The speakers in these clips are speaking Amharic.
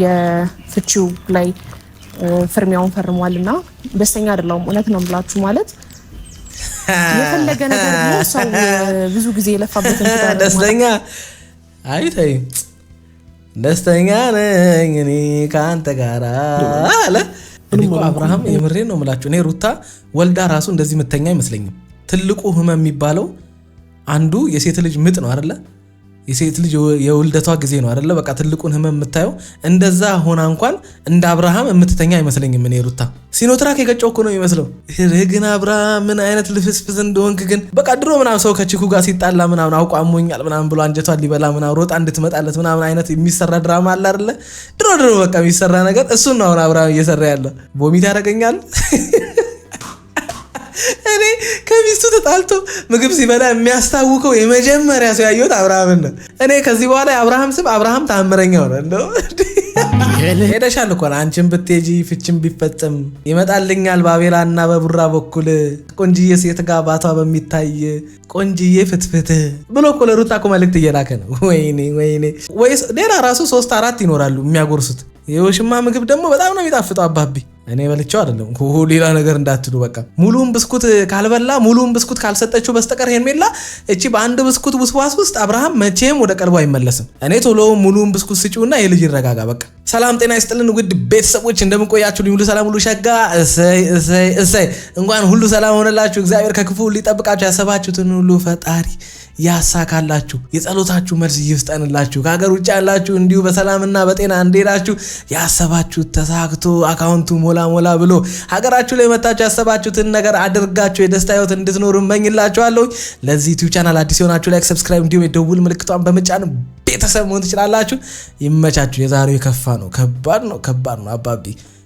የፍቺው ላይ ፍርሚያውን ፈርሟልና ደስተኛ አይደለም። እውነት ነው ብላችሁ ማለት የፈለገ ነገር ነው ሰው ብዙ ጊዜ የለፋበትን ደስተኛ አይታይ ደስተኛ ነኝ እኔ ካንተ ጋር አለ እኮ አብርሃም። የምሬ ነው የምላችሁ። እኔ ሩታ ወልዳ ራሱ እንደዚህ መተኛ አይመስለኝም። ትልቁ ህመም የሚባለው አንዱ የሴት ልጅ ምጥ ነው አይደለ? የሴት ልጅ የውልደቷ ጊዜ ነው አይደለ? በቃ ትልቁን ህመም የምታየው እንደዛ ሆና እንኳን እንደ አብርሃም የምትተኛ አይመስለኝም። እኔ ሩታ ሲኖትራክ የገጨው እኮ ነው የሚመስለው። ግን አብርሃም ምን አይነት ልፍስፍስ እንደሆንክ ግን በቃ ድሮ ምናምን ሰው ከቺኩ ጋር ሲጣላ ምናምን አውቆ አሞኛል ምናምን ብሎ አንጀቷን ሊበላ ምናምን ሮጣ እንድትመጣለት ምናምን አይነት የሚሰራ ድራማ አለ አይደለ? ድሮ በቃ የሚሰራ ነገር እሱን ነው አሁን አብርሃም እየሰራ ያለው። ቮሚት ያደርገኛል እኔ ከሚስቱ ተጣልቶ ምግብ ሲበላ የሚያስታውቀው የመጀመሪያ ሰው ያየሁት አብርሃምን ነው። እኔ ከዚህ በኋላ የአብርሃም ስም አብርሃም ታምረኛው ነው። እንደው ሄደሻል እኮ አንቺን ብትሄጂ ፍቺም ቢፈጽም ይመጣልኛል ባቤላና በቡራ በኩል ቆንጂዬ ሴት ጋር ባቷ በሚታይ ቆንጂዬ ፍትፍት ብሎ እኮ ለሩታ እኮ መልእክት እየላከ ነው። ወይኔ ወይስ ሌላ ራሱ 3-4 ይኖራሉ የሚያጎርሱት። የውሽማ ምግብ ደግሞ በጣም ነው የሚጣፍጠው አባቢ። እኔ በልቼው አይደለም ሌላ ነገር እንዳትሉ። በቃ ሙሉውን ብስኩት ካልበላ ሙሉውን ብስኩት ካልሰጠችው በስተቀር ሄርሜላ እቺ በአንድ ብስኩት ውስዋስ ውስጥ አብርሃም መቼም ወደ ቀልቡ አይመለስም። እኔ ቶሎ ሙሉውን ብስኩት ስጪውና የልጅ ይረጋጋ በቃ። ሰላም ጤና ይስጥልን ውድ ቤተሰቦች እንደምን ቆያችሁ? ሁሉ ሰላም ሁሉ ሸጋ። እሰይ እንኳን ሁሉ ሰላም ሆነላችሁ። እግዚአብሔር ከክፉ ሊጠብቃችሁ ያሰባችሁትን ሁሉ ፈጣሪ ያሳካላችሁ። የጸሎታችሁ መልስ ይፍጠንላችሁ። ከሀገር ውጭ ያላችሁ እንዲሁ በሰላምና በጤና እንደሄዳችሁ ያሰባችሁ ተሳክቶ አካውንቱ ሞላ ብሎ ሀገራችሁ ላይ መታችሁ ያሰባችሁትን ነገር አድርጋችሁ የደስታ ህይወት እንድትኖሩ እመኝላችኋለሁ። ለዚህ ዩቲዩብ ቻናል አዲስ ሆናችሁ ላይክ፣ ሰብስክራይብ እንዲሁም የደውል ምልክቷን በመጫን ቤተሰብ መሆን ትችላላችሁ። ይመቻችሁ። የዛሬው የከፋ ነው። ከባድ ነው አባቢ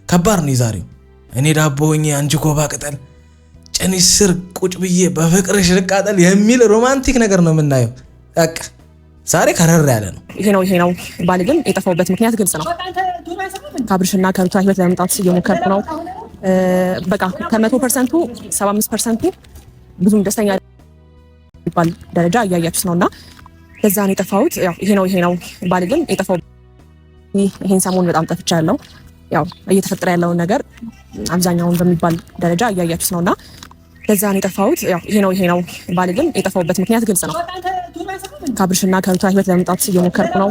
ከባድ ነው የዛሬው። እኔ ዳቦ ሆኜ አንቺ ኮባ ቅጠል ጭንሽ ስር ቁጭ ብዬ በፍቅርሽ ልቃጠል የሚል ሮማንቲክ ነገር ነው የምናየው። በቃ ዛሬ ከረር ያለ ነው። ይሄ ነው ባል ግን የጠፋውበት ምክንያት ግልጽ ነው። ከአብርሽና ከሩታ ህይወት ለመምጣት እየሞከርኩ ነው። በቃ ከ100% 75% ብዙም ደስተኛ የሚባል ደረጃ እያያችሁት ነውና ለዛ ነው የጠፋሁት። ያው ይሄ ነው ባል ግን የጠፋው ይሄን ሰሞን በጣም ጠፍቻለሁ። ያው እየተፈጠረ ያለውን ነገር አብዛኛውን በሚባል ደረጃ እያያችሁት ነውና ለዛ ነው የጠፋሁት። ያው ይሄ ነው ባል ግን የጠፋውበት ምክንያት ግልጽ ነው። ከአብርሽና ከሩታ ህይወት ለመምጣት እየሞከርኩ ነው።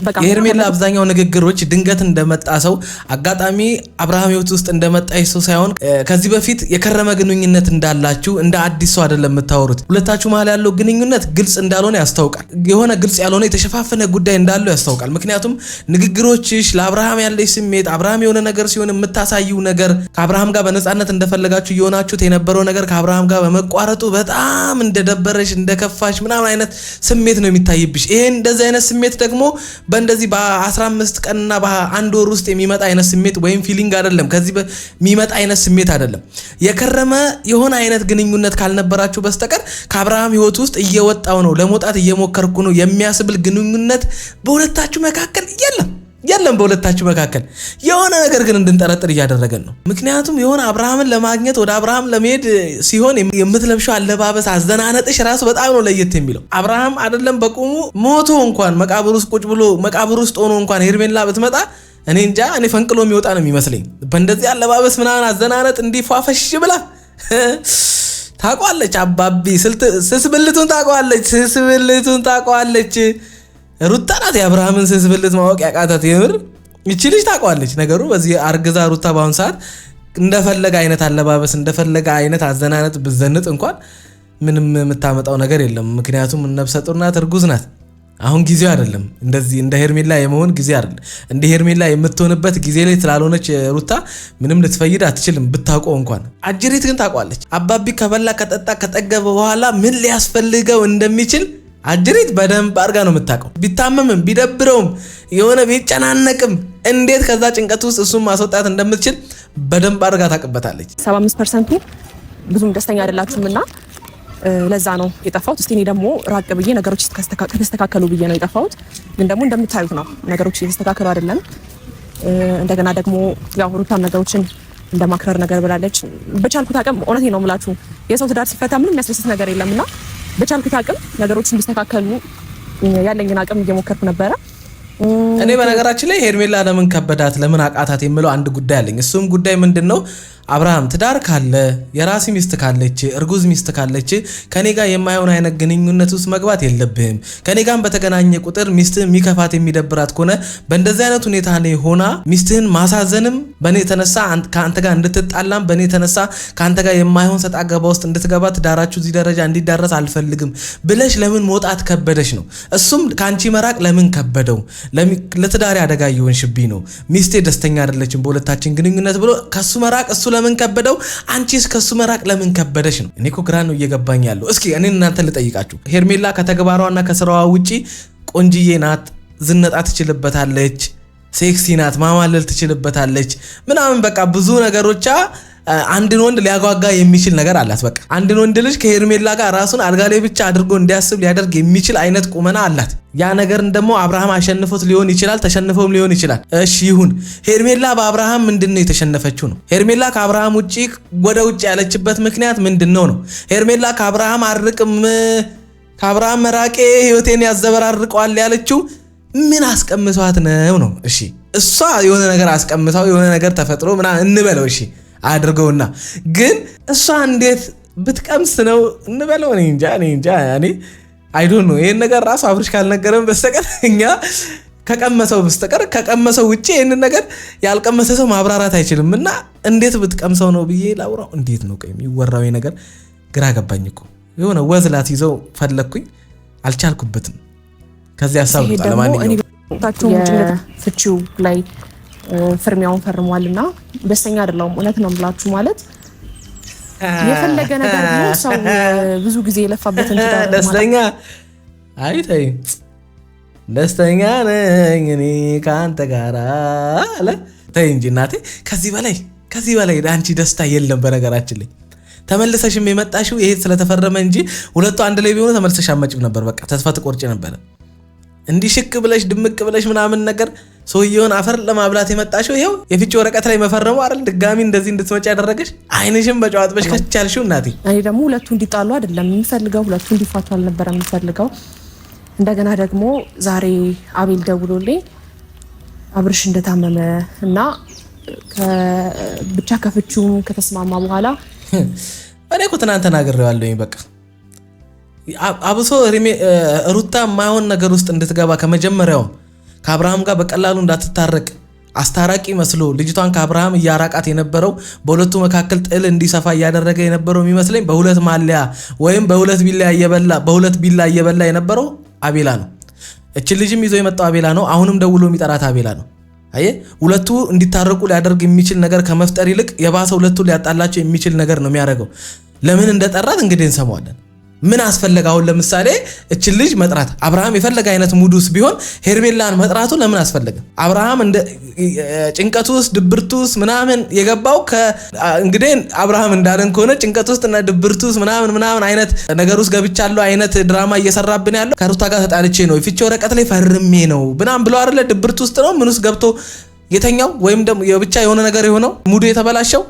በቃ የሄርሜላ አብዛኛው ንግግሮች ድንገት እንደመጣ ሰው አጋጣሚ አብርሃም ህይወት ውስጥ እንደመጣ ሰው ሳይሆን ከዚህ በፊት የከረመ ግንኙነት እንዳላችሁ እንደ አዲስ ሰው አይደለም የምታወሩት። ሁለታችሁ መሀል ያለው ግንኙነት ግልጽ እንዳልሆነ ያስታውቃል። የሆነ ግልጽ ያልሆነ የተሸፋፈነ ጉዳይ እንዳለው ያስታውቃል። ምክንያቱም ንግግሮችሽ ለአብርሃም ያለሽ ስሜት አብርሃም የሆነ ነገር ሲሆን የምታሳዩው ነገር ከአብርሃም ጋር በነፃነት እንደፈለጋችሁ እየሆናችሁት የነበረው ነገር ከአብርሃም ጋር በመቋረጡ በጣም እንደደበረሽ እንደከፋሽ ምናምን አይነት ስሜት ነው የሚታይብሽ። ይሄ እንደዚህ አይነት ስሜት ደግሞ በእንደዚህ በ15 ቀንና በአንድ ወር ውስጥ የሚመጣ አይነት ስሜት ወይም ፊሊንግ አይደለም። ከዚህ የሚመጣ አይነት ስሜት አይደለም። የከረመ የሆነ አይነት ግንኙነት ካልነበራችሁ በስተቀር ከአብርሃም ህይወት ውስጥ እየወጣው ነው ለመውጣት እየሞከርኩ ነው የሚያስብል ግንኙነት በሁለታችሁ መካከል የለም። በሁለታችሁ መካከል የሆነ ነገር ግን እንድንጠረጥር እያደረገን ነው። ምክንያቱም የሆነ አብርሃምን ለማግኘት ወደ አብርሃም ለመሄድ ሲሆን የምትለብሽው አለባበስ አዘናነጥሽ ራሱ በጣም ነው ለየት የሚለው። አብርሃም አይደለም በቁሙ ሞቶ እንኳን መቃብር ውስጥ ቁጭ ብሎ መቃብር ውስጥ ሆኖ እንኳን ሄርሜላ ብትመጣ እኔ እንጃ እኔ ፈንቅሎ የሚወጣ ነው የሚመስለኝ። በእንደዚህ አለባበስ ምናምን አዘናነጥ እንዲፏፈሽ ብላ ታቋለች። አባቢ ስስብልቱን ታቋለች። ሩታ ናት የአብርሃምን ስስብልት ማወቅ ያቃታት። የምር እቺ ልጅ ታቋለች ነገሩ። በዚህ አርግዛ ሩታ በአሁን ሰዓት እንደፈለገ አይነት አለባበስ እንደፈለገ አይነት አዘናነጥ ብዘንጥ እንኳን ምንም የምታመጣው ነገር የለም። ምክንያቱም ነፍሰ ጡር ናት፣ እርጉዝ ናት። አሁን ጊዜው አይደለም እንደዚህ እንደ ሄርሜላ የመሆን ጊዜ አይደለም። እንደ ሄርሜላ የምትሆንበት ጊዜ ላይ ስላልሆነች ሩታ ምንም ልትፈይድ አትችልም ብታውቀው እንኳን። አጅሪት ግን ታቋለች። አባቢ ከበላ ከጠጣ ከጠገበ በኋላ ምን ሊያስፈልገው እንደሚችል አጅሪት በደንብ አርጋ ነው የምታውቀው። ቢታመምም ቢደብረውም የሆነ ቢጨናነቅም እንዴት ከዛ ጭንቀት ውስጥ እሱን ማስወጣት እንደምትችል በደንብ አርጋ ታውቅበታለች። 75% ብዙም ደስተኛ አይደላችሁምና ለዛ ነው የጠፋሁት። እስቲ እኔ ደግሞ ራቅ ብዬ ነገሮች ከተስተካከሉ ብዬ ነው የጠፋሁት። ግን ደግሞ እንደምታዩት ነው ነገሮች እየተስተካከሉ አይደለም። እንደገና ደግሞ ያው ሩታም ነገሮችን እንደማክረር ነገር ብላለች። በቻልኩት አቅም እውነቴን ነው የምላችሁ የሰው ትዳር ሲፈታ ምንም የሚያስደስት ነገር የለምና በቻልኩት አቅም ነገሮች እንዲስተካከሉ ያለኝን አቅም እየሞከርኩ ነበረ። እኔ በነገራችን ላይ ሄርሜላ ለምን ከበዳት ለምን አቃታት የሚለው አንድ ጉዳይ አለኝ። እሱም ጉዳይ ምንድነው? አብርሃም ትዳር ካለ የራሲ ሚስት ካለች እርጉዝ ሚስት ካለች ከኔ ጋር የማይሆን አይነት ግንኙነት ውስጥ መግባት የለብህም። ከኔ ጋር በተገናኘ ቁጥር ሚስትህ የሚከፋት የሚደብራት ከሆነ በእንደዚህ አይነት ሁኔታ ላይ ሆና ሚስትህን ማሳዘንም በኔ ተነሳ ካንተ ጋር እንድትጣላም በኔ ተነሳ ካንተ ጋር የማይሆን ሰጣ ገባ ውስጥ እንድትገባ ትዳራችሁ እዚህ ደረጃ እንዲዳረስ አልፈልግም ብለሽ ለምን መውጣት ከበደሽ ነው። እሱም ካንቺ መራቅ ለምን ከበደው? ለትዳር አደጋ ይሆንሽብኝ ነው። ሚስቴ ደስተኛ አይደለችም በሁለታችን ግንኙነት ብሎ ከሱ መራቅ እሱ ለምን ከበደው? አንቺስ ከሱ መራቅ ለምን ከበደሽ ነው። እኔ እኮ ግራ ነው እየገባኝ ያለው። እስኪ እኔ እናንተ ልጠይቃችሁ። ሄርሜላ ከተግባሯና ከስራዋ ውጪ ቆንጂዬ ናት፣ ዝነጣ ትችልበታለች፣ ሴክሲ ናት፣ ማማለል ትችልበታለች ምናምን በቃ ብዙ ነገሮቿ አንድን ወንድ ሊያጓጓ የሚችል ነገር አላት። በቃ አንድን ወንድ ልጅ ከሄርሜላ ጋር ራሱን አልጋ ላይ ብቻ አድርጎ እንዲያስብ ሊያደርግ የሚችል አይነት ቁመና አላት። ያ ነገርን ደግሞ አብርሃም አሸንፎት ሊሆን ይችላል፣ ተሸንፎም ሊሆን ይችላል። እሺ ይሁን። ሄርሜላ በአብርሃም ምንድነው የተሸነፈችው ነው? ሄርሜላ ከአብርሃም ውጪ ወደ ውጪ ያለችበት ምክንያት ምንድነው ነው? ሄርሜላ ከአብርሃም አርቅም ከአብርሃም መራቄ ህይወቴን ያዘበራርቀዋል ያለችው ምን አስቀምሷት ነው? እሺ እሷ የሆነ ነገር አስቀምጣው የሆነ ነገር ተፈጥሮ ምናምን እንበለው እሺ አድርገውና ግን እሷ እንዴት ብትቀምስ ነው እንበለው? እኔ እንጃ እኔ አይ ዶንት ኖ። ይሄን ነገር ራሱ አብርሽ ካልነገረን በስተቀር እኛ ከቀመሰው ውጪ ይሄን ነገር ያልቀመሰ ሰው ማብራራት አይችልም። እና እንዴት ብትቀምሰው ነው ብዬ ላውራው? እንዴት ነው ቆይ የሚወራው ነገር ግራ ገባኝ እኮ። የሆነ ወዝላት ይዘው ፈለኩኝ አልቻልኩበትም። ከዚህ ሐሳብ ወጣ። ለማንኛውም ታቸው ፍቺው ላይ ፍርሚያውን ፈርሟልና ደስተኛ አይደለም። እውነት ነው ብላችሁ ማለት የፈለገ ነገር ነው። ሰው ብዙ ጊዜ የለፋበትን ትዳር ደስተኛ አይታይ ደስተኛ ነኝ እኔ ካንተ ጋር አለ። ተይ እንጂ እናቴ፣ ከዚህ በላይ አንቺ ደስታ የለም። በነገራችን ላይ ተመልሰሽም የመጣሽው ይሄ ስለተፈረመ እንጂ ሁለቱ አንድ ላይ ቢሆኑ ተመልሰሽ አመጭም ነበር። በቃ ተስፋ ትቆርጪ ነበር። እንዲህ ሽክ ብለሽ ድምቅ ብለሽ ምናምን ነገር ሰውየውን አፈር ለማብላት የመጣሽው ይሄው የፍቺ ወረቀት ላይ መፈረሙ አይደል? ድጋሚ እንደዚህ እንድትመጪ ያደረገሽ አይንሽም በጨዋጥበሽ ከቻልሽው እናቴ። እኔ ደግሞ ሁለቱ እንዲጣሉ አይደለም የምፈልገው፣ ሁለቱ እንዲፋቱ አልነበረም የምፈልገው። እንደገና ደግሞ ዛሬ አቤል ደውሎልኝ አብርሽ እንደታመመ እና ብቻ ከፍቺው ከተስማማ በኋላ እኔ እኮ ትናንት ተናግሬዋለሁኝ በቃ አብሶ ሩታ ማይሆን ነገር ውስጥ እንድትገባ ከመጀመሪያው ከአብርሃም ጋር በቀላሉ እንዳትታረቅ አስታራቂ መስሎ ልጅቷን ከአብርሃም እያራቃት የነበረው በሁለቱ መካከል ጥል እንዲሰፋ እያደረገ የነበረው የሚመስለኝ በሁለት ማለያ ወይም በሁለት ቢላ እየበላ የነበረው አቤላ ነው። እቺ ልጅም ይዞ የመጣው አቤላ ነው። አሁንም ደውሎ የሚጠራት አቤላ ነው። አየ ሁለቱ እንዲታረቁ ሊያደርግ የሚችል ነገር ከመፍጠር ይልቅ የባሰ ሁለቱ ሊያጣላቸው የሚችል ነገር ነው የሚያደርገው። ለምን እንደጠራት እንግዲህ እንሰማዋለን። ምን አስፈልጋ? አሁን ለምሳሌ እቺ ልጅ መጥራት አብርሃም የፈለገ አይነት ሙዱስ ቢሆን ሄርሜላን መጥራቱ ለምን አስፈልጋ? አብርሃም እንደ ጭንቀት ውስጥ ድብርት ውስጥ ምናምን የገባው እንግዲህ አብርሃም እንዳለን ከሆነ ጭንቀት ውስጥ እና ድብርት ውስጥ ምናምን አይነት ነገር ውስጥ ገብቻለሁ አይነት ድራማ እየሰራብን ያለው ከሩታ ጋር ተጣልቼ ነው ፍቺ ወረቀት ላይ ፈርሜ ነው ምናምን ብሎ አይደለ? ድብርት ውስጥ ነው ምን ውስጥ ገብቶ የተኛው ወይም ደግሞ የብቻ የሆነ ነገር የሆነው ሙዱ የተበላሸው።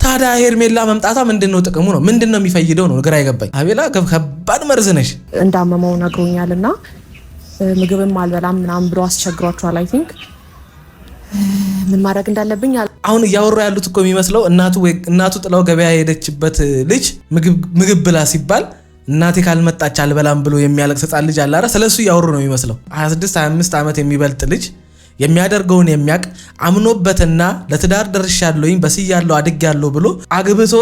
ታዲያ ሄርሜላ መምጣቷ ምንድነው ጥቅሙ ነው? ምንድነው የሚፈይደው ነው ግራ አይገባኝ። አቤላ ከባድ መርዝ ነሽ። እንዳመመው ነግሮኛልና ምግብም አልበላም ምናምን ብሎ አስቸግሯቸዋል። አይ ቲንክ ምን ማድረግ እንዳለብኝ አሁን እያወሩ ያሉት እኮ የሚመስለው እናቱ ጥላው ገበያ ሄደችበት ልጅ ምግብ ብላ ሲባል እናቴ ካልመጣች አልበላም ብሎ የሚያለቅስ ሕፃን ልጅ አለ አይደል? ስለሱ እያወሩ ነው የሚመስለው። 26-25 ዓመት የሚበልጥ ልጅ የሚያደርገውን የሚያቅ አምኖበትና ለትዳር ደርሻለሁኝ በስያለሁ አድጌያለሁ ብሎ አግብቶ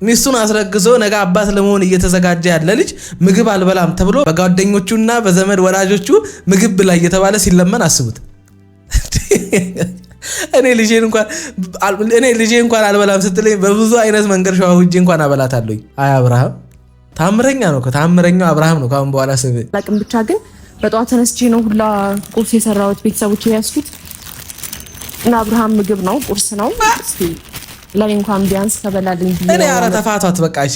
ሚስቱን አስረግዞ ነገ አባት ለመሆን እየተዘጋጀ ያለ ልጅ ምግብ አልበላም ተብሎ በጓደኞቹና በዘመድ ወራጆቹ ምግብ ብላ እየተባለ ሲለመን አስቡት። እኔ ልጄ እንኳን አልበላም ስትለኝ በብዙ አይነት መንገድ ሸዋውጄ እንኳን አበላታለሁኝ። አይ አብርሃም ታምረኛ ነው። ታምረኛው አብርሃም ነው። ካሁን በኋላ ስብ ለቅም ብቻ ግን በጧት ተነስቼ ነው ሁላ ቁርስ የሰራሁት ቤተሰቦቼ ያስኩት እና አብርሃም ምግብ ነው ቁርስ ነው። እስቲ ለኔ እንኳን ቢያንስ ተበላልኝ ቢሆን እኔ አረ ተፋቷት በቃ። እሺ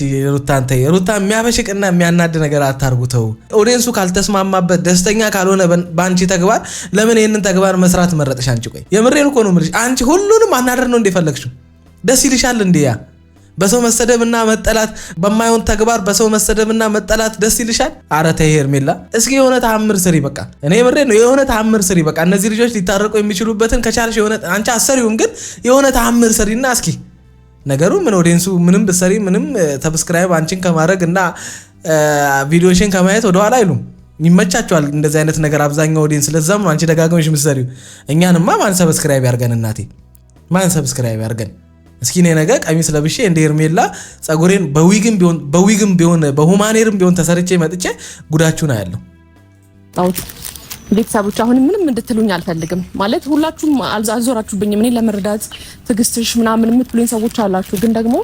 ሩታ የሚያበሽቅና የሚያናድ ነገር አታርጉተው። ኦዲየንሱ ካልተስማማበት ደስተኛ ካልሆነ ባንቺ ተግባር ለምን ይሄንን ተግባር መስራት መረጥሽ አንቺ? ቆይ የምሬን እኮ ነው የምልሽ። አንቺ ሁሉንም አናደር ነው እንደፈለግሽው ደስ ይልሻል እንዴ? ያ በሰው መሰደብና መጠላት በማይሆን ተግባር በሰው መሰደብና መጠላት ደስ ይልሻል? አረ ተይ ሄርሜላ እስኪ የሆነ ተአምር ስሪ በቃ። እኔ ምሬ ነው የሆነ ተአምር ስሪ በቃ። እነዚህ ልጆች ሊታረቁ የሚችሉበትን ከቻልሽ የሆነ አንቺ አሰሪውም ግን የሆነ ተአምር ስሪና እስኪ ነገሩ ምን ኦዲየንሱ ምንም ብትሰሪ ምንም ሰብስክራይብ አንቺን ከማድረግ እና ቪዲዮሽን ከማየት ወደኋላ አይሉም። ይመቻቸዋል እንደዚህ አይነት ነገር አብዛኛው ኦዲየንስ። ለዛም ነው አንቺ ደጋግመሽ የምትሰሪው። እኛንማ ማን ሰብስክራይብ ያርገን እናቴ፣ ማን ሰብስክራይብ ያርገን? እስኪ እኔ ነገ ቀሚስ ለብሼ እንደ ሄርሜላ ጸጉሬን በዊግም ቢሆን በሁማኔርም ቢሆን ተሰርቼ መጥቼ ጉዳችሁን አያለሁ። ቤተሰቦች አሁን ምንም እንድትሉኝ አልፈልግም። ማለት ሁላችሁም አልዞራችሁብኝም። እኔ ለመረዳት ትግስትሽ ምናምን የምትሉኝ ሰዎች አላችሁ። ግን ደግሞ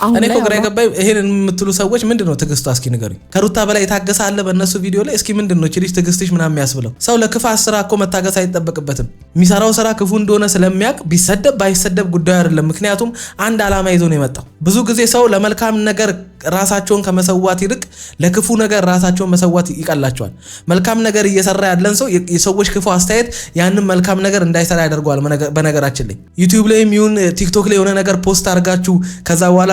እኔ እኮ ግራ የገባኝ ይሄን የምትሉ ሰዎች ምንድነው ትግስቷ? እስኪ ንገሩኝ። ከሩታ በላይ የታገሰ አለ በእነሱ ቪዲዮ ላይ? እስኪ ምንድነው እቺ ልጅ ትግስትሽ ምናምን የሚያስብለው? ሰው ለክፋት ስራ እኮ መታገስ አይጠበቅበትም። የሚሰራው ስራ ክፉ እንደሆነ ስለሚያውቅ ቢሰደብ ባይሰደብ ጉዳዩ አይደለም። ምክንያቱም አንድ አላማ ይዞ ነው የመጣው። ብዙ ጊዜ ሰው ለመልካም ነገር ራሳቸውን ከመሰዋት ይልቅ ለክፉ ነገር ራሳቸውን መሰዋት ይቀላቸዋል። መልካም ነገር እየሰራ ያለን ሰው የሰዎች ክፉ አስተያየት ያንን መልካም ነገር እንዳይሰራ ያደርገዋል። በነገራችን ላይ ዩቲዩብ ላይ የሚሆን ቲክቶክ ላይ የሆነ ነገር ፖስት አድርጋችሁ ከዛ በኋላ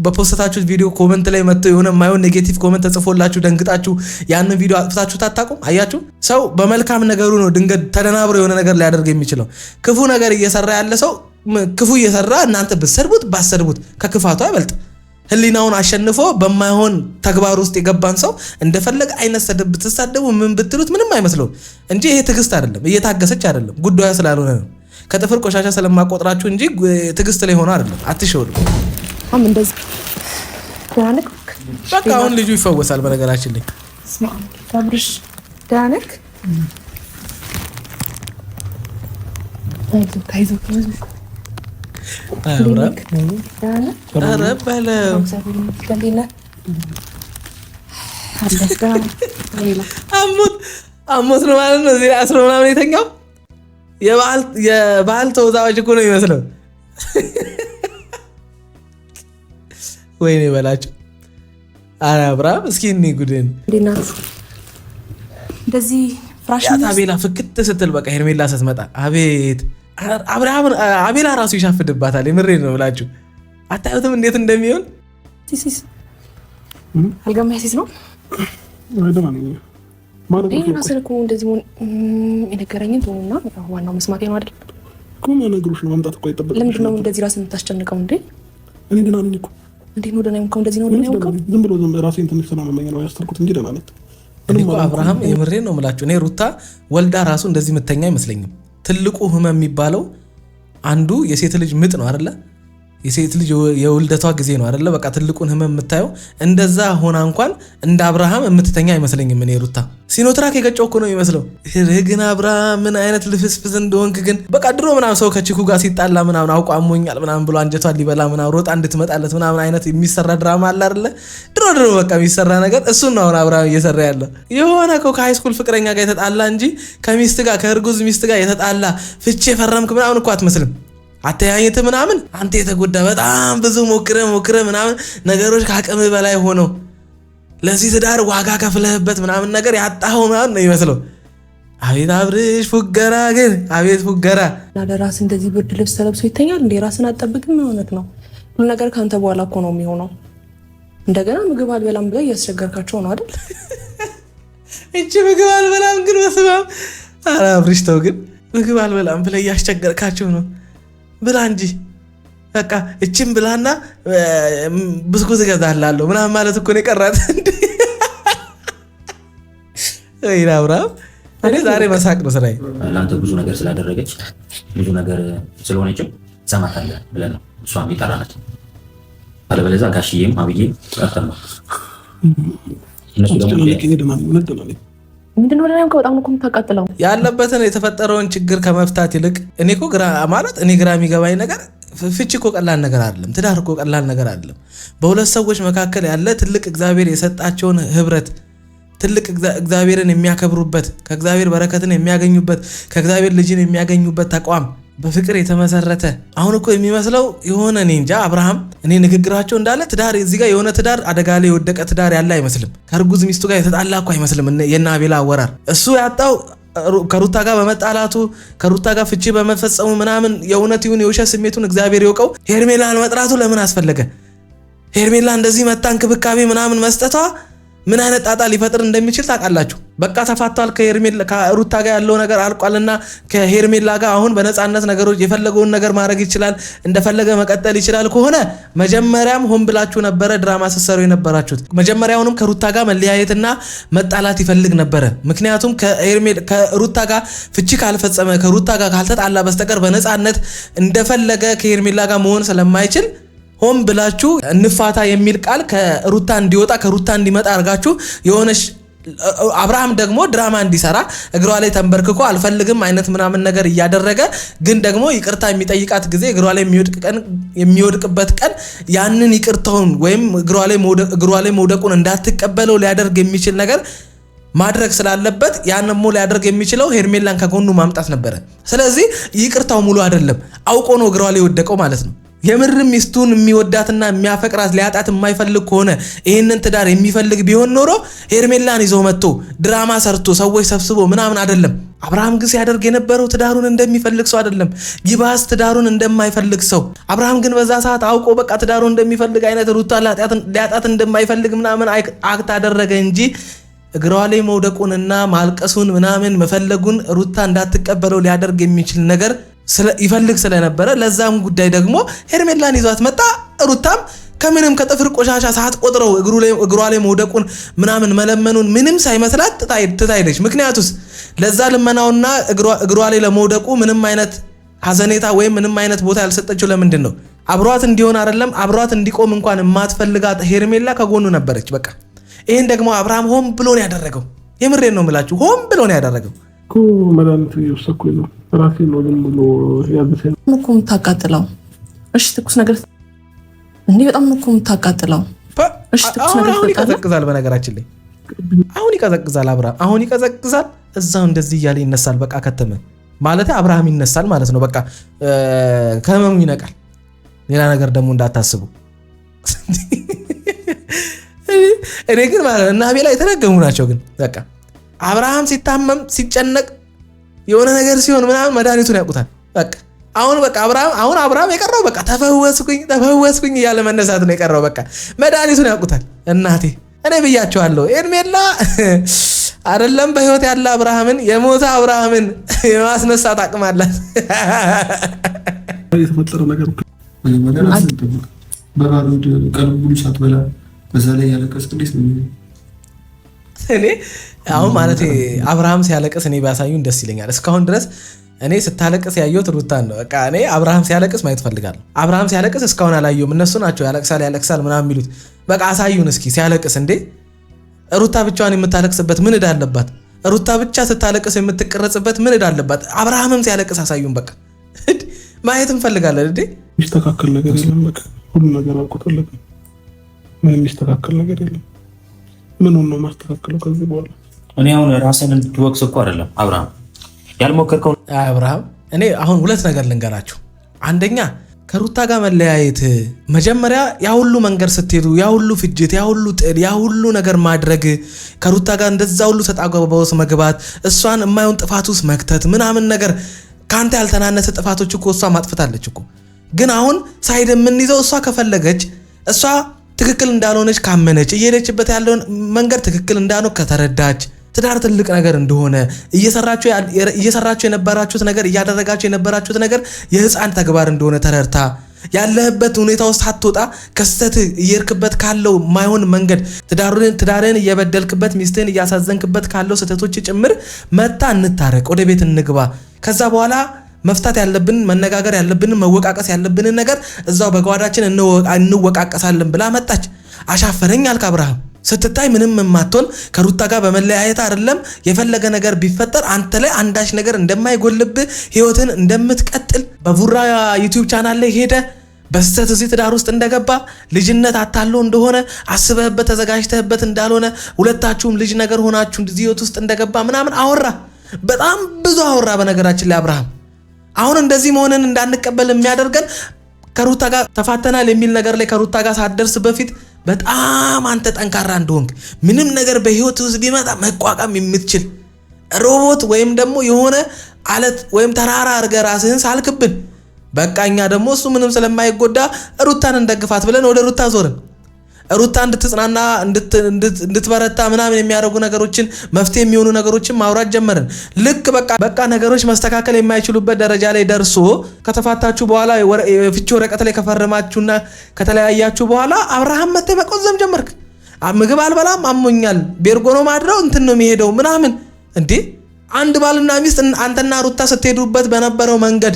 በፖስታችሁት ቪዲዮ ኮመንት ላይ መጥተው የሆነ የማይሆን ኔጌቲቭ ኮመንት ተጽፎላችሁ ደንግጣችሁ ያንን ቪዲዮ አጥፍታችሁ ታጣቁም። አያችሁ፣ ሰው በመልካም ነገሩ ነው ድንገት ተደናብሮ የሆነ ነገር ሊያደርግ የሚችለው። ክፉ ነገር እየሰራ ያለ ሰው ክፉ እየሰራ እናንተ ብትሰድቡት ባሰድቡት ከክፋቱ አይበልጥ። ህሊናውን አሸንፎ በማይሆን ተግባር ውስጥ የገባን ሰው እንደፈለገ አይነት ሰደብ ብትሳደቡ ምን ብትሉት ምንም አይመስለው እንጂ ይሄ ትግስት አይደለም፣ እየታገሰች አይደለም። ጉዳዩ ስላልሆነ ነው። ከጥፍር ቆሻሻ ስለማቆጥራችሁ እንጂ ትግስት ላይ ሆኖ አይደለም። አትሸወዱ። እንደዚህ በቃ አሁን ልጁ ይፈወሳል። በነገራችን ላይ አብርሽ ዳነክ አሞት ነው ማለት ነው። እዚህ አስሮ ምናምን የተኛው የባህል ተወዛዋዥ እኮ ነው የሚመስለው። ወይኔ በላቸው። አረ አብርሃም እስኪ እኔ ጉድን እንደዚህ ፍራሽ አቤላ ፍክት ስትል በቃ ሄርሜላ ስትመጣ አቤት አቤላ ራሱ ይሻፍድባታል። የምሬ ነው ብላችሁ አታዩትም እንዴት እንደሚሆን? ሲስ አልገማ ሲስ ነው ይሄ ራስን እኮ እንደዚህ የነገረኝን ተውና ዋናው መስማቴ ነው አይደል? ነገሮች ነው ማምጣት እኮ አይጠበቅም። ለምንድን ነው እንደዚህ ራስን የምታስጨንቀው እንዴ? እኔ ደህና ነኝ እኮ። እንዴት ነው ደህና ነኝ? እንደዚህ ነው ደህና ነኝ? ዝም ብሎ ራሴን ትንሽ ስለማመመኝ ነው ያስተርኩት እንጂ ደህና ነኝ። አብርሃም የምሬን ነው የምላችሁ። እኔ ሩታ ወልዳ ራሱ እንደዚህ የምተኛ አይመስለኝም። ትልቁ ህመም የሚባለው አንዱ የሴት ልጅ ምጥ ነው አይደለ? የሴት ልጅ የውልደቷ ጊዜ ነው አይደለ? በቃ ትልቁን ህመም የምታየው እንደዛ ሆና እንኳን እንደ አብርሃም የምትተኛ አይመስለኝም። እኔ ሩታ ሲኖትራክ የገጨው እኮ ነው የሚመስለው። ግን አብርሃም ምን አይነት ልፍስፍስ እንደሆንክ ግን በቃ ድሮ ምናምን ሰው ከቺኩ ጋር ሲጣላ ምናምን አውቆ አሞኛል ምናምን ብሎ አንጀቷን ሊበላ ምናምን ሮጣ እንድትመጣለት ምናምን አይነት የሚሰራ ድራማ አለ አይደለ? ድሮ በቃ የሚሰራ ነገር እሱን ነው አሁን አብርሃም እየሰራ ያለው። የሆነ እኮ ከሃይስኩል ፍቅረኛ ጋር የተጣላ እንጂ ከሚስት ጋር ከእርጉዝ ሚስት ጋር የተጣላ ፍቼ ፈረምክ ምናምን እኮ አትመስልም። አተያየት ምናምን አንተ የተጎዳ በጣም ብዙ ሞክረ ምናምን ነገሮች ከአቅም በላይ ሆነው ለዚህ ትዳር ዋጋ ከፍለህበት ምናምን ነገር ያጣኸው ምናምን ነው ይመስለው። አቤት አብርሽ ፉገራ ግን አቤት ፉገራ። ለራስ እንደዚህ ብርድ ልብስ ተለብሶ ይተኛል እንዴ? ራስን አጠብቅም ማለት ነው። ሁሉ ነገር ካንተ በኋላ እኮ ነው የሚሆነው። እንደገና ምግብ አልበላም ብለህ እያስቸገርካቸው ነው አይደል? እቺ ምግብ አልበላም ግን በስማም። ኧረ አብርሽ ተው ግን ምግብ አልበላም ብለህ እያስቸገርካቸው ነው። ብላ እንጂ በቃ እቺም ብላና ብስኩት እገዛላለሁ ምናምን ማለት እኮ ነው የቀራት። ወይ አብርሃም እኔ ዛሬ መሳቅ ነው ስራዬ። ለአንተ ብዙ ነገር ስላደረገች ብዙ ነገር ስለሆነችም ሰማታለህ ብለን ነው እሷም የጠራናት። አለበለዚያ ጋሽዬም አብዬም ጠርተን ነው እነሱ ደግሞ ምንድነው ለኔም በጣም ነው የምታቃጥለው። ያለበትን የተፈጠረውን ችግር ከመፍታት ይልቅ እኔ እኮ እኔ ግራ የሚገባኝ ነገር ፍቺ እኮ ቀላል ነገር አይደለም። ትዳር እኮ ቀላል ነገር አይደለም። በሁለት ሰዎች መካከል ያለ ትልቅ እግዚአብሔር የሰጣቸውን ህብረት፣ ትልቅ እግዚአብሔርን የሚያከብሩበት፣ ከእግዚአብሔር በረከትን የሚያገኙበት፣ ከእግዚአብሔር ልጅን የሚያገኙበት ተቋም በፍቅር የተመሰረተ አሁን እኮ የሚመስለው የሆነ እኔ እንጃ አብርሃም እኔ ንግግራቸው እንዳለ ትዳር እዚህ ጋር የሆነ ትዳር አደጋ ላይ የወደቀ ትዳር ያለ አይመስልም። ከእርጉዝ ሚስቱ ጋር የተጣላ እኮ አይመስልም። የና አቤላ አወራር እሱ ያጣው ከሩታ ጋር በመጣላቱ ከሩታ ጋር ፍቺ በመፈጸሙ ምናምን የእውነት ይሁን የውሸት ስሜቱን እግዚአብሔር ይወቀው። ሄርሜላን መጥራቱ ለምን አስፈለገ? ሄርሜላ እንደዚህ መጣ እንክብካቤ ምናምን መስጠቷ ምን አይነት ጣጣ ሊፈጥር እንደሚችል ታውቃላችሁ። በቃ ተፋቷል። ከሩታ ጋር ያለው ነገር አልቋልና ከሄርሜላ ጋር አሁን በነፃነት ነገሮች የፈለገውን ነገር ማድረግ ይችላል፣ እንደፈለገ መቀጠል ይችላል ከሆነ መጀመሪያም ሆን ብላችሁ ነበረ ድራማ ስትሰሩ የነበራችሁት። መጀመሪያውንም ከሩታ ጋር መለያየትና መጣላት ይፈልግ ነበረ። ምክንያቱም ከሩታ ጋር ፍቺ ካልፈጸመ ከሩታ ጋር ካልተጣላ በስተቀር በነፃነት እንደፈለገ ከሄርሜላ ጋር መሆን ስለማይችል ሆን ብላችሁ እንፋታ የሚል ቃል ከሩታ እንዲወጣ ከሩታ እንዲመጣ አርጋችሁ የሆነሽ አብርሃም ደግሞ ድራማ እንዲሰራ እግሯ ላይ ተንበርክኮ አልፈልግም አይነት ምናምን ነገር እያደረገ ግን ደግሞ ይቅርታ የሚጠይቃት ጊዜ እግሯ ላይ የሚወድቅበት ቀን ያንን ይቅርታውን ወይም እግሯ ላይ መውደቁን እንዳትቀበለው ሊያደርግ የሚችል ነገር ማድረግ ስላለበት ያንንም ሊያደርግ የሚችለው ሄርሜላን ከጎኑ ማምጣት ነበረ። ስለዚህ ይቅርታው ሙሉ አይደለም፣ አውቆ ነው እግሯ ላይ ወደቀው ማለት ነው። የምርም ሚስቱን የሚወዳትና የሚያፈቅራት ሊያጣት የማይፈልግ ከሆነ ይህንን ትዳር የሚፈልግ ቢሆን ኖሮ ሄርሜላን ይዞ መጥቶ ድራማ ሰርቶ ሰዎች ሰብስቦ ምናምን አይደለም። አብርሃም ግን ሲያደርግ የነበረው ትዳሩን እንደሚፈልግ ሰው አይደለም፣ ይባስ ትዳሩን እንደማይፈልግ ሰው። አብርሃም ግን በዛ ሰዓት አውቆ በቃ ትዳሩን እንደሚፈልግ አይነት ሩታ ሊያጣት እንደማይፈልግ ምናምን አክት አደረገ እንጂ እግሯ ላይ መውደቁንና ማልቀሱን ምናምን መፈለጉን ሩታ እንዳትቀበለው ሊያደርግ የሚችል ነገር ይፈልግ ስለነበረ ለዛም ጉዳይ ደግሞ ሄርሜላን ይዟት መጣ። ሩታም ከምንም ከጥፍር ቆሻሻ ሳትቆጥረው እግሯ ላይ መውደቁን ምናምን መለመኑን ምንም ሳይመስላት ትታይለች። ምክንያቱስ ለዛ ልመናውና እግሯ ላይ ለመውደቁ ምንም አይነት ሐዘኔታ ወይም ምንም አይነት ቦታ ያልሰጠችው ለምንድን ነው? አብሯት እንዲሆን አይደለም አብሯት እንዲቆም እንኳን የማትፈልጋት ሄርሜላ ከጎኑ ነበረች። በቃ ይሄን ደግሞ አብርሃም ሆን ብሎ ነው ያደረገው። የምሬን ነው የምላችሁ፣ ሆን ብሎ ነው ያደረገው እኮ መድኃኒት እየወሰድኩኝ ነው ራሴ ነው ዝም ብሎ ያዘሰኝ እኮ የምታቃጥለው። እሺ ትኩስ ነገር እንዴ በጣም እኮ የምታቃጥለው። እሺ ትኩስ ነገር አሁን ይቀዘቅዛል። በነገራችን ላይ አሁን ይቀዘቅዛል። አብርሃም አሁን ይቀዘቅዛል። እዛው እንደዚህ እያለ ይነሳል። በቃ ከተመ ማለት አብርሃም ይነሳል ማለት ነው። በቃ ከመሙ ይነቃል። ሌላ ነገር ደግሞ እንዳታስቡ። እኔ ግን ማለት እና አቤላ የተረገሙ ናቸው። ግን በቃ አብርሃም ሲታመም ሲጨነቅ የሆነ ነገር ሲሆን ምናምን መድኃኒቱን ያውቁታል። በቃ አሁን አብርሃም የቀረው በቃ ተፈወስኩኝ እያለ መነሳት ነው የቀረው። በቃ መድኃኒቱን ያውቁታል። እናቴ እኔ ብያቸዋለሁ። ሄርሜላ አይደለም በህይወት ያለ አብርሃምን የሞተ አብርሃምን የማስነሳት አቅም አላት። የተፈጠረ ነገር በባሩድ ቀን ሙሉ ሳትበላ በዛ ላይ ያለቀስክ እንዴት ነው? እኔ አሁን ማለት አብርሃም ሲያለቅስ እኔ ቢያሳዩን ደስ ይለኛል። እስካሁን ድረስ እኔ ስታለቅስ ያየሁት ሩታን ነው። በቃ እኔ አብርሃም ሲያለቅስ ማየት ፈልጋለሁ። አብርሃም ሲያለቅስ እስካሁን አላየሁም። እነሱ ናቸው ያለቅሳል ምናምን የሚሉት። በቃ አሳዩን እስኪ ሲያለቅስ። እንዴ ሩታ ብቻዋን የምታለቅስበት ምን ዕዳ አለባት? ሩታ ብቻ ስታለቅስ የምትቀረጽበት ምን ዕዳ አለባት? አብርሃምም ሲያለቅስ አሳዩን። በቃ ማየት እንፈልጋለን። እንዴ የሚስተካከል ነገር የለም። በቃ ሁሉ ነገር አልቆጠለቀ። ምን የሚስተካከል ነገር የለም። ምን ነው ማስተካከለው ከዚህ በኋላ? እኔ አሁን ራስን እንድትወቅስ እኮ አይደለም አብርሃም ያልሞከርከው። አብርሃም እኔ አሁን ሁለት ነገር ልንገራችሁ። አንደኛ ከሩታ ጋር መለያየት መጀመሪያ ያ ሁሉ መንገድ ስትሄዱ ያ ሁሉ ፍጅት ያ ሁሉ ጥል ያ ሁሉ ነገር ማድረግ ከሩታ ጋር እንደዛ ሁሉ ተጣጣበውስ መግባት እሷን የማይሆን ጥፋት ውስጥ መክተት ምናምን ነገር ካንተ ያልተናነሰ ጥፋቶች እኮ እሷ ማጥፍታለች እኮ። ግን አሁን ሳይድ የምንይዘው እሷ ከፈለገች እሷ ትክክል እንዳልሆነች ካመነች እየሄደችበት ያለውን መንገድ ትክክል እንዳልሆነ ከተረዳች ትዳር ትልቅ ነገር እንደሆነ እየሰራችሁ የነበራችሁት ነገር እያደረጋችሁ የነበራችሁት ነገር የህፃን ተግባር እንደሆነ ተረድታ ያለህበት ሁኔታ ውስጥ ሳትወጣ ከስተት እየርክበት ካለው ማይሆን መንገድ ትዳርን እየበደልክበት ሚስትህን እያሳዘንክበት ካለው ስተቶች ጭምር መታ እንታረቅ፣ ወደ ቤት እንግባ። ከዛ በኋላ መፍታት ያለብን መነጋገር ያለብን መወቃቀስ ያለብንን ነገር እዛው በጓዳችን እንወቃቀሳለን ብላ መጣች። አሻፈረኝ አልክ አብርሃም። ስትታይ ምንም የማትሆን ከሩታ ጋር በመለያየት አይደለም የፈለገ ነገር ቢፈጠር አንተ ላይ አንዳች ነገር እንደማይጎልብህ ህይወትን እንደምትቀጥል በቡራ ዩቲዩብ ቻናል ላይ ሄደ በስተት እዚህ ትዳር ውስጥ እንደገባ ልጅነት አታለው እንደሆነ አስበህበት ተዘጋጅተህበት እንዳልሆነ ሁለታችሁም ልጅ ነገር ሆናችሁ እዚህ ህይወት ውስጥ እንደገባ ምናምን አወራ። በጣም ብዙ አወራ። በነገራችን ላይ አብርሃም አሁን እንደዚህ መሆንን እንዳንቀበል የሚያደርገን ከሩታ ጋር ተፋተናል የሚል ነገር ላይ ከሩታ ጋር ሳትደርስ በፊት በጣም አንተ ጠንካራ እንደሆንክ ምንም ነገር በህይወት ውስጥ ቢመጣ መቋቋም የምትችል ሮቦት ወይም ደግሞ የሆነ አለት ወይም ተራራ አድርገህ ራስህን ሳልክብን። በቃ እኛ ደግሞ እሱ ምንም ስለማይጎዳ ሩታን እንደግፋት ብለን ወደ ሩታ ዞርን። ሩታ እንድትጽናና እንድትበረታ ምናምን የሚያደርጉ ነገሮችን መፍትሄ የሚሆኑ ነገሮችን ማውራት ጀመርን። ልክ በቃ ነገሮች መስተካከል የማይችሉበት ደረጃ ላይ ደርሶ ከተፋታችሁ በኋላ ፍቺ ወረቀት ላይ ከፈረማችሁና ከተለያያችሁ በኋላ አብርሃም መጥተህ መቆዘም ጀመርክ። ምግብ አልበላም አሞኛል፣ ቤርጎ ነው ማድረው እንትን ነው የሚሄደው ምናምን። እንዴ አንድ ባልና ሚስት አንተና ሩታ ስትሄዱበት በነበረው መንገድ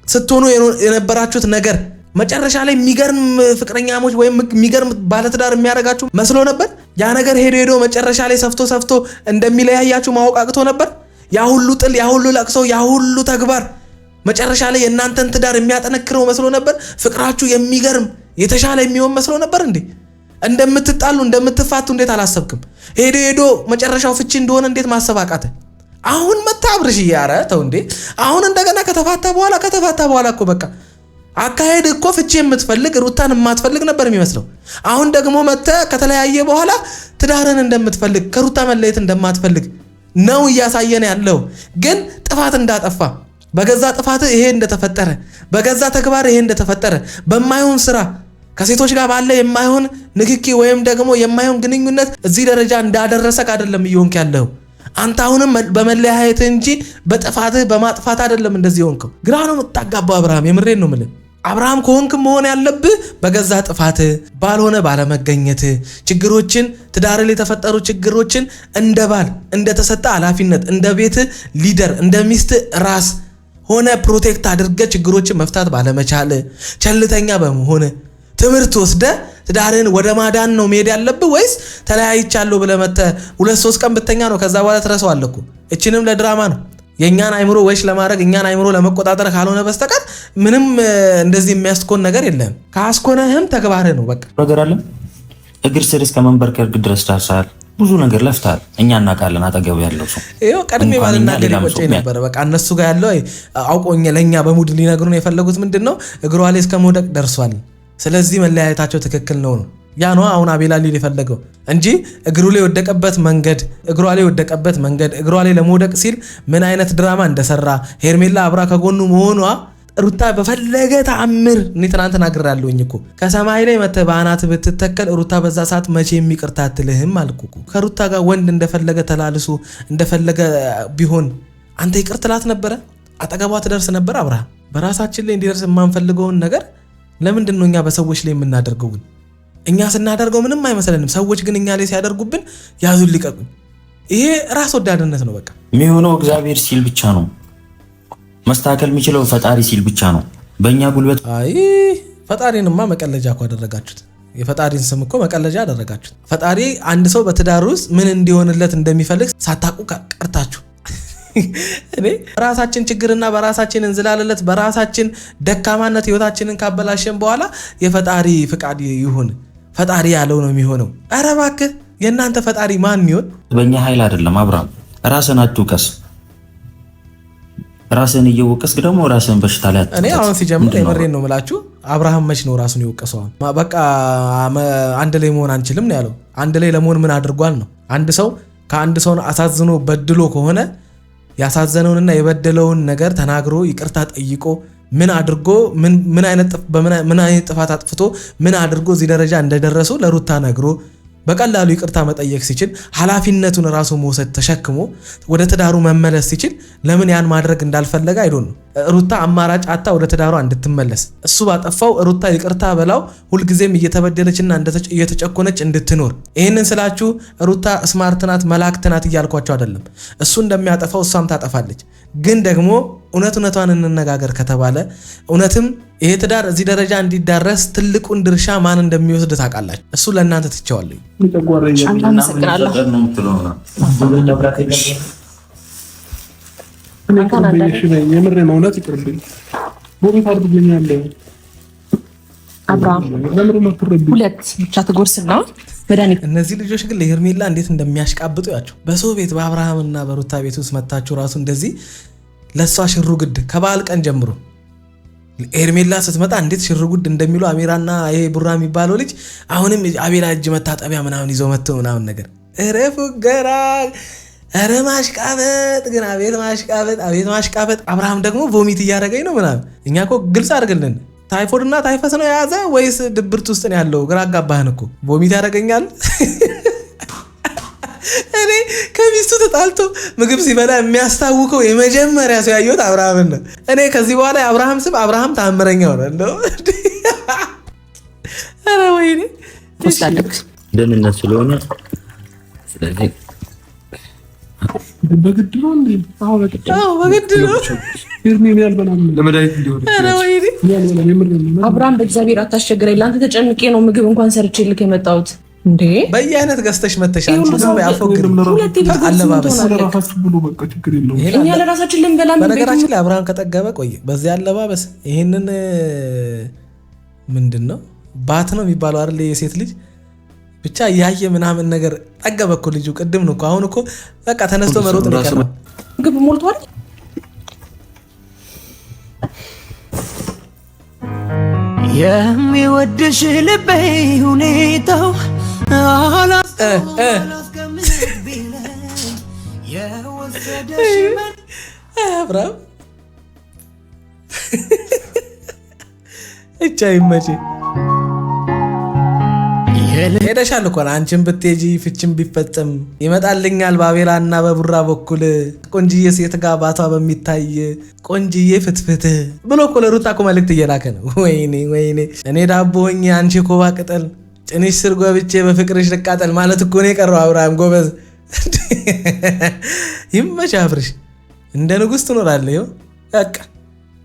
ስትሆኑ የነበራችሁት ነገር መጨረሻ ላይ የሚገርም ፍቅረኛሞች ወይም የሚገርም ባለትዳር የሚያደርጋችሁ መስሎ ነበር። ያ ነገር ሄዶ መጨረሻ ላይ ሰፍቶ እንደሚለያያችሁ ማወቅ አቅቶ ነበር። ያ ሁሉ ጥል፣ ያ ሁሉ ለቅሶ፣ ያ ሁሉ ተግባር መጨረሻ ላይ የእናንተን ትዳር የሚያጠነክረው መስሎ ነበር። ፍቅራችሁ የሚገርም የተሻለ የሚሆን መስሎ ነበር። እንዴ እንደምትጣሉ እንደምትፋቱ እንዴት አላሰብክም? ሄዶ መጨረሻው ፍቺ እንደሆነ እንዴት ማሰብ አቃተ? አሁን መታ አብርሽ ያረ ተው እንዴ! አሁን እንደገና ከተፋታ በኋላ እኮ በቃ አካሄድ እኮ ፍቺ የምትፈልግ ሩታን የማትፈልግ ነበር የሚመስለው። አሁን ደግሞ መተ ከተለያየ በኋላ ትዳርን እንደምትፈልግ ከሩታ መለየት እንደማትፈልግ ነው እያሳየን ያለው። ግን ጥፋት እንዳጠፋ በገዛ ጥፋት ይሄ እንደተፈጠረ በገዛ ተግባር ይሄ እንደተፈጠረ በማይሆን ስራ ከሴቶች ጋር ባለ የማይሆን ንክኪ ወይም ደግሞ የማይሆን ግንኙነት እዚህ ደረጃ እንዳደረሰክ አይደለም እየሆንክ ያለው። አንተ አሁንም በመለያየት እንጂ በጥፋትህ በማጥፋት አይደለም እንደዚህ ሆንከው። ግራ ነው የምታጋባው አብርሃም፣ የምሬን ነው የምልህ። አብርሃም ከሆንክ መሆን ያለብህ በገዛ ጥፋትህ ባልሆነ ባለመገኘትህ ችግሮችን ትዳር ላይ የተፈጠሩ ችግሮችን እንደ ባል እንደተሰጠ ኃላፊነት እንደ ቤት ሊደር እንደ ሚስት ራስ ሆነ ፕሮቴክት አድርገህ ችግሮችን መፍታት ባለመቻል ቸልተኛ በመሆን ትምህርት ወስደ ትዳርን ወደ ማዳን ነው መሄድ ያለብህ ወይስ ተለያይቻለሁ ብለህ መተህ 2-3 ቀን ብተኛ ነው ከዛ በኋላ ትረሳዋለህ እኮ። እቺንም ለድራማ ነው የኛን አይምሮ ወይስ ለማድረግ እኛን አይምሮ ለመቆጣጠር ካልሆነ በስተቀር ምንም እንደዚህ የሚያስኮን ነገር የለም። ካስኮነህም ተግባርህ ነው በቃ ነገር አለ። እግር ስር እስከ መንበርከክ ድረስ ደርሰሃል። ብዙ ነገር ለፍተሃል። እኛ እናውቃለን። አጠገቡ ያለው ሰው ይሄው ቀድሜ ባልና ሊቆጭ ነበር። በቃ እነሱ ጋር ያለው አውቆኝ ለኛ በሙድ ሊነግሩን የፈለጉት ምንድነው እግሯ ላይ እስከ መውደቅ ደርሷል። ስለዚህ መለያየታቸው ትክክል ነው። ያ ነው አሁን አቤላ ሊል የፈለገው እንጂ እግሩ ላይ ወደቀበት መንገድ እግሯ ላይ ለመውደቅ ሲል ምን አይነት ድራማ እንደሰራ ሄርሜላ አብራ ከጎኑ መሆኗ ሩታ በፈለገ ተአምር እኔ ትናንት ተናግሬያለሁኝ እኮ ከሰማይ ላይ መተህ በአናት ብትተከል ሩታ በዛ ሰዓት መቼ የሚቅርታ አትልህም አልኩ እኮ። ከሩታ ጋር ወንድ እንደፈለገ ተላልሱ እንደፈለገ ቢሆን አንተ ይቅር ትላት ነበረ? አጠገቧ ትደርስ ነበር? አብርሃም በራሳችን ላይ እንዲደርስ የማንፈልገውን ነገር ለምንድን ነው እኛ በሰዎች ላይ የምናደርገው? ግን እኛ ስናደርገው ምንም አይመስለንም። ሰዎች ግን እኛ ላይ ሲያደርጉብን ያዙን ሊቀቁኝ። ይሄ ራስ ወዳድነት ነው። በቃ የሚሆነው እግዚአብሔር ሲል ብቻ ነው። መስተካከል የሚችለው ፈጣሪ ሲል ብቻ ነው። በእኛ ጉልበት ፈጣሪንማ መቀለጃ እኮ አደረጋችሁት። የፈጣሪን ስም እኮ መቀለጃ አደረጋችሁት። ፈጣሪ አንድ ሰው በትዳር ውስጥ ምን እንዲሆንለት እንደሚፈልግ ሳታውቁ ቀርታችሁ እኔ በራሳችን ችግርና በራሳችን እንዝላለለት በራሳችን ደካማነት ህይወታችንን ካበላሸን በኋላ የፈጣሪ ፍቃድ ይሁን ፈጣሪ ያለው ነው የሚሆነው። ኧረ እባክህ የእናንተ ፈጣሪ ማን ይሆን? በእኛ ኃይል አይደለም። አብርሃም ራስን አትውቀስ። ራስን እየወቀስክ ደግሞ ራስን በሽታ ላይ እኔ አሁን ሲጀምር የምሬን ነው የምላችሁ። አብርሃም መች ነው ራሱን የወቀሰው? በቃ አንድ ላይ መሆን አንችልም ነው ያለው። አንድ ላይ ለመሆን ምን አድርጓል ነው? አንድ ሰው ከአንድ ሰው አሳዝኖ በድሎ ከሆነ ያሳዘነውንና የበደለውን ነገር ተናግሮ ይቅርታ ጠይቆ ምን አድርጎ ምን አይነት ጥፋት አጥፍቶ ምን አድርጎ እዚህ ደረጃ እንደደረሱ ለሩታ ነግሮ በቀላሉ ይቅርታ መጠየቅ ሲችል ኃላፊነቱን ራሱ መውሰድ ተሸክሞ ወደ ትዳሩ መመለስ ሲችል ለምን ያን ማድረግ እንዳልፈለገ አይዶን ነው። ሩታ አማራጭ አጣ ወደ ትዳሯ እንድትመለስ እሱ ባጠፋው ሩታ ይቅርታ በላው ሁልጊዜም እየተበደለችና እየተጨቆነች እንድትኖር። ይሄንን ስላችሁ ሩታ ስማርት ናት መላእክት ናት እያልኳቸው አይደለም። እሱ እንደሚያጠፋው እሷም ታጠፋለች። ግን ደግሞ እውነቷን እንነጋገር ከተባለ እውነትም ይሄ ትዳር እዚህ ደረጃ እንዲዳረስ ትልቁን ድርሻ ማን እንደሚወስድ ታውቃላችሁ። እሱ ለእናንተ ትቼዋለሁ። የምሬን እውነት ይቅርብኝ። ቦቤት አድርጎኛል። አብርሃም ሁለት ብቻ ትጎርስና መድኃኒት። እነዚህ ልጆች ግን ለሄርሜላ እንዴት እንደሚያሽቃብጡ ያቸው። በሰው ቤት በአብርሃምና በሩታ ቤት ውስጥ መታችሁ ራሱ እንደዚህ ለሷ ሽሩግድ ከበዓል ቀን ጀምሮ ሄርሜላ ስትመጣ እንዴት ሽሩግድ እንደሚሉ አሜራና ይሄ ቡራ የሚባለው ልጅ አሁንም አቤላ እጅ መታጠቢያ ምናምን ይዘው መጥተው ምናምን ነገር እረ ፉገራ ኧረ ማሽቃበጥ ግን አቤት ማሽቃበጥ። አብርሃም ደግሞ ቮሚት እያደረገኝ ነው ምናምን። እኛ እኮ ግልጽ አድርግልን፣ ታይፎድ እና ታይፈስ ነው የያዘ ወይስ ድብርት ውስጥ ነው ያለው? ግራ አጋባህን እኮ። ቮሚት ያደረገኛል። እኔ ከሚስቱ ተጣልቶ ምግብ ሲበላ የሚያስታውቀው የመጀመሪያ ሰው ያየሁት አብርሃምን ነው። እኔ ከዚህ በኋላ የአብርሃም ስም አብርሃም ታምረኛ ሆነ። እንደው ኧረ ወይኔ ደህንነት ስለሆነ ስለዚህ በግድ ነው እንዴ? አዎ በግድ ነው። ለመድኃኒት እንዲሆን አብርሃም በእግዚአብሔር አታስቸግረኝ። ለአንተ ተጨንቄ ነው ምግብ እንኳን ሰርቼ ልክ የመጣሁት። እንዴ በየአይነት ገዝተሽ መተሻል። አለባበስ እኛ ለራሳችን ልንበላ። በነገራችን ላይ አብርሃም ከጠገበ ቆየ። በዚህ አለባበስ ይሄንን ምንድን ነው ባት ነው የሚባለው አይደል? የሴት ልጅ ብቻ ያየ ምናምን ነገር ጠገበ እኮ ልጁ። ቅድም ነው እኮ አሁን እኮ በቃ ተነስቶ መሮጥ ነው የቀረው። ምግብ ሞልቷል። የሚወድሽ ልቤ ሁኔታው አብርሃም እቻ ይመቼ። ሄደሻል እኮ አንቺን ብትሄጂ ፍቺም ቢፈጽም ይመጣልኛል በአቤላ እና በቡራ በኩል ቆንጅዬ ሴት ጋር ባቷ በሚታይ ቆንጅዬ ፍትፍት ብሎ እኮ ለሩታ እኮ መልእክት እየላከ ነው። ወይኔ እኔ ዳቦ ሆኜ አንቺ ኮባ ቅጠል ጭንሽ ስር ገብቼ በፍቅርሽ ልቃጠል ማለት እኮ ነው የቀረው። አብርሃም ጎበዝ፣ ይመች አብርሽ፣ እንደ ንጉሥ ትኖራለህ። ይኸው በቃ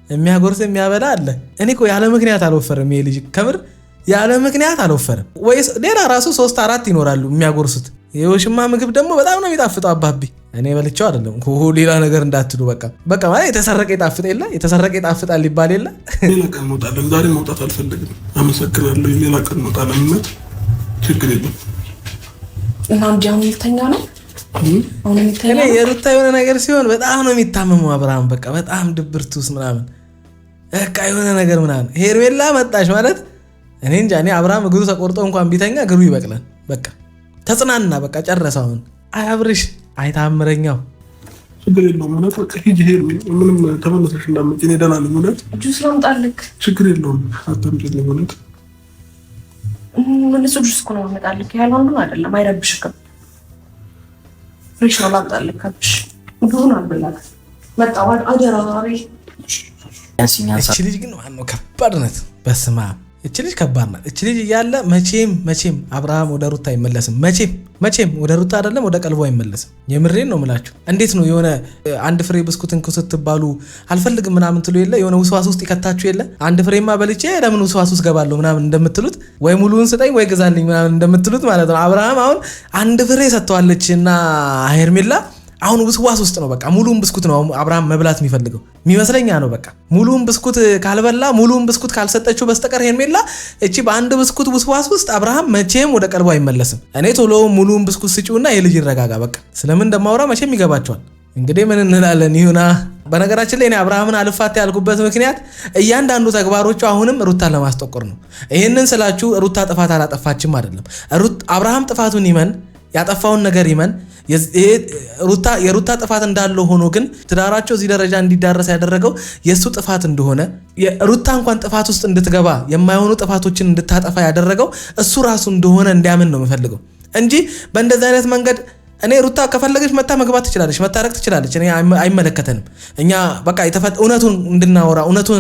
የሚያጎርስ የሚያበላ አለ። እኔ እኮ ያለ ምክንያት አልወፈርም። ይሄ ልጅ ከምር ያለ ምክንያት አልወፈርም። ወይስ ሌላ ራሱ 3-4 ይኖራሉ የሚያጎርሱት። የውሽማ ምግብ ደግሞ በጣም ነው የሚጣፍጠው። አባቢ እኔ በልቼው አይደለም ሌላ ነገር እንዳትሉ። በቃ ማለት የተሰረቀ ይጣፍጥ የለ የተሰረቀ ይጣፍጣል ይባል የለ። ሌላ ቀን እንወጣለን። ዛሬ መውጣት አልፈልግም። አመሰግናለሁ። ሌላ ቀን እንወጣለን። ችግር የለም። እና አሁን ልተኛ ነው። እኔ የሩታ የሆነ ነገር ሲሆን በጣም ነው የሚታመመው አብርሃም። በቃ በጣም ድብርት ውስጥ ምናምን በቃ የሆነ ነገር ምናምን ሄርሜላ መጣች ማለት እኔ እንጃ። እኔ አብርሃም እግሩ ተቆርጦ እንኳን ቢተኛ እግሩ ይበቅላል። በቃ ተጽናና፣ በቃ ጨረሰው። አሁን አብርሽ አይታምረኛው ችግር የለውም። እውነት በቃ ሂጂ ሄር ምንም ተመለሰሽ እንዳትመጪ እኔ ደህና ነኝ። እውነት ጁስ ላምጣልህ? ችግር የለውም አታምጪልኝ። እውነት ምን ጁስ እኮ ነው የማመጣልህ። ያለው አንዱ አይደለም፣ አይረብሽም። ፍሬሽ ነው ላምጣልህ። ካብሽ ብዙውን አልበላም። መጣው አደራ አሪ እቺ ልጅ ግን ማነው ከባድ ናት። በስማ እቺ ልጅ ከባድ ናት። እቺ ልጅ እያለ መቼም አብርሃም ወደ ሩታ አይመለስም። መቼም ወደ ሩታ አይደለም ወደ ቀልቦ አይመለስም። የምሬን ነው የምላችሁ። እንዴት ነው የሆነ አንድ ፍሬ ብስኩትን ስትባሉ አልፈልግም ምናምን ትሉ የለ የሆነ ውስዋስ ውስጥ ይከታችሁ የለ አንድ ፍሬማ በልቼ ለምን ውስዋስ ውስጥ ገባለሁ ምናምን እንደምትሉት ወይ ሙሉውን ስጠኝ ወይ ግዛልኝ ምናምን እንደምትሉት ማለት ነው። አብርሃም አሁን አንድ ፍሬ ሰጥተዋለች እና ሄርሜላ አሁን ውስዋስ ውስጥ ነው። በቃ ሙሉውን ብስኩት ነው አብርሃም መብላት የሚፈልገው የሚመስለኛ ነው። በቃ ሙሉውን ብስኩት ካልበላ ሙሉውን ብስኩት ካልሰጠችው በስተቀር ሄርሜላ እቺ በአንድ ብስኩት ውስዋስ ውስጥ አብርሃም መቼም ወደ ቀልቡ አይመለስም። እኔ ቶሎ ሙሉውን ብስኩት ስጪውና የልጅ ይረጋጋ። በቃ ስለምን እንደማወራ መቼም ይገባቸዋል። እንግዲህ ምን እንላለን ይሁና። በነገራችን ላይ እኔ አብርሃምን አልፋታ ያልኩበት ምክንያት እያንዳንዱ ተግባሮቹ አሁንም ሩታን ለማስጠቆር ነው። ይሄንን ስላችሁ ሩታ ጥፋት አላጠፋችም አይደለም። አብርሃም ጥፋቱን ይመን፣ ያጠፋውን ነገር ይመን። የሩታ ጥፋት እንዳለው ሆኖ ግን ትዳራቸው እዚህ ደረጃ እንዲዳረስ ያደረገው የሱ ጥፋት እንደሆነ ሩታ እንኳን ጥፋት ውስጥ እንድትገባ የማይሆኑ ጥፋቶችን እንድታጠፋ ያደረገው እሱ ራሱ እንደሆነ እንዲያምን ነው የምፈልገው እንጂ በእንደዚህ አይነት መንገድ እኔ ሩታ ከፈለገች መታ መግባት ትችላለች፣ መታረቅ ትችላለች። እኔ አይመለከተንም። እኛ በቃ እውነቱን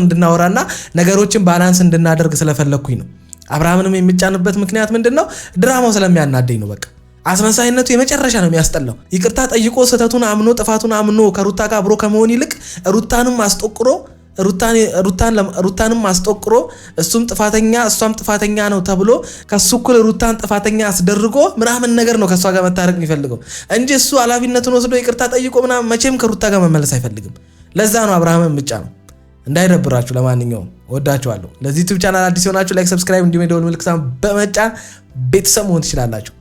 እንድናወራና ነገሮችን ባላንስ እንድናደርግ ስለፈለኩኝ ነው። አብርሃምንም የሚጫንበት ምክንያት ምንድነው? ድራማው ስለሚያናደኝ ነው። በቃ አስመሳይነቱ የመጨረሻ ነው የሚያስጠላው። ይቅርታ ጠይቆ ስህተቱን አምኖ ጥፋቱን አምኖ ከሩታ ጋር አብሮ ከመሆን ይልቅ ሩታንም አስጠቁሮ እሱም ጥፋተኛ እሷም ጥፋተኛ ነው ተብሎ ከሱ እኩል ሩታን ጥፋተኛ አስደርጎ ምናምን ነገር ነው ከሷ ጋር መታረቅ የሚፈልገው እንጂ እሱ ኃላፊነቱን ወስዶ ይቅርታ ጠይቆ ምናምን መቼም ከሩታ ጋር መመለስ አይፈልግም። ለዛ ነው አብርሃምን ብቻ ነው። እንዳይደብራችሁ። ለማንኛውም ወዳችኋለሁ። ለዚህ ዩቲዩብ ቻናል አዲስ ሆናችሁ ላይክ፣ ሰብስክራይብ እንዲሁም የደወል ምልክቱን በመጫን ቤተሰብ መሆን ትችላላችሁ።